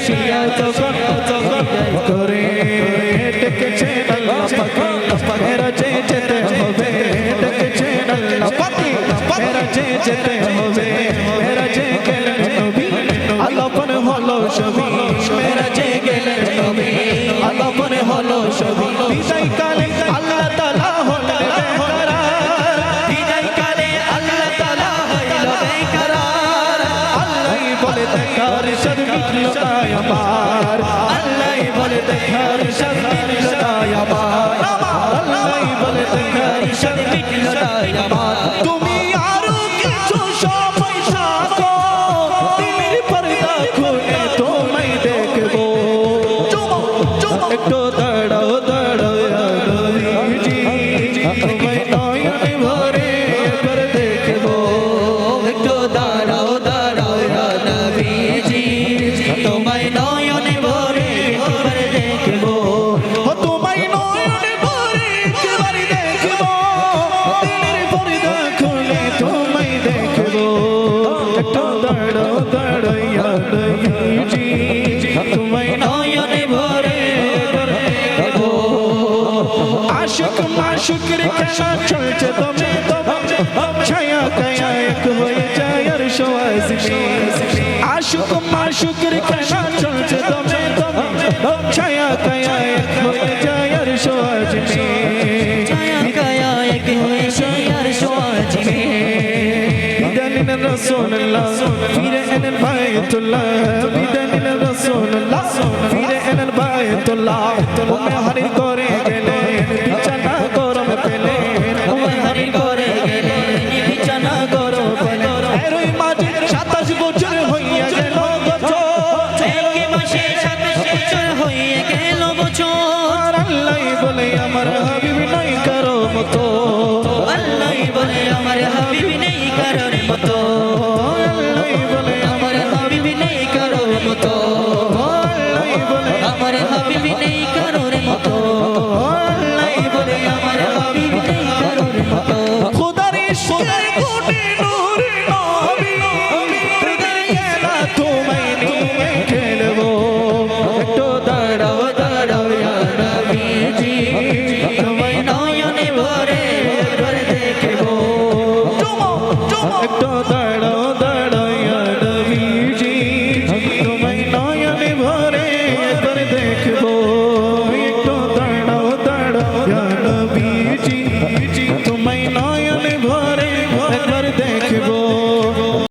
শিয়া তখন করে ডেকেছে আল্লাহ পাক মেরা যেতে হবে ডেকেছে আল্লাহ পাক মেরা যেতে হবে মেরা যে গেলেন নবী আল্লাহ পর হলো সবই মেরা যে গেলেন নবী আল্লাহ পর হলো সবই বিদায় কালে আল্লাহ তাআলা হলেন বেকরার বিদায় কালে আল্লাহ তাআলা হইল বেকরার আল্লাহই বলে দেখার শর্মিল তাই আমার আল্লাহই বলে দেখার শর্মিল তাই আমার আল্লাহই বলে দেখার শর্মিল তাই আমার তুমি আরো কিছু সময় থাকো দিলের পর্দা খুলে তোমায় দেখবো একটু দাঁড়াও দাঁড়াও নবীজি তোমায় নয়নে ভরে একবার দেখবো একটু দাঁড়াও দাঁড়াও নবীজি তোমায় নয়নে ভরে একবার দেখবো তোমায় নয়নে ভরে একবার দেখবো দিলের পর্দা খুলে তোমায় দেখবো একটু দাঁড়াও দাঁড়াও নবীজি তোমায় নয়নে ভরে আশিক মাশিকের খেলা চলছে তুমি ছায়া কায়া এক হয়ে যায় আর সওয়াজে আশিক মাশিকের খেলা চলছে তুমি ছায়া কায়া এক হয়ে যায় আর সওয়াজে ছায়া কায়া এক হয়ে যায় আর সওয়াজে বিদানিন রাসূলুল্লাহ ফিরে এলেন বাইতুল্লাহ বিদানিন রাসূলুল্লাহ ফিরে এলেন বাইতুল্লাহ উম্মে হারির করে গেলেন বিছানা গরম পেলেন উম্মে হারির করে গেলেন বিছানা গরম পেলেন এরই মাঝে 27 বছর হইয়া গেল বছর এক মাসে 27 বছর হইয়া গেল বছর আল্লাহই বলে আমার হাবিব নাই কারো মতো আল্লাহই বলে আমার হাবিব নেই কারোর মতো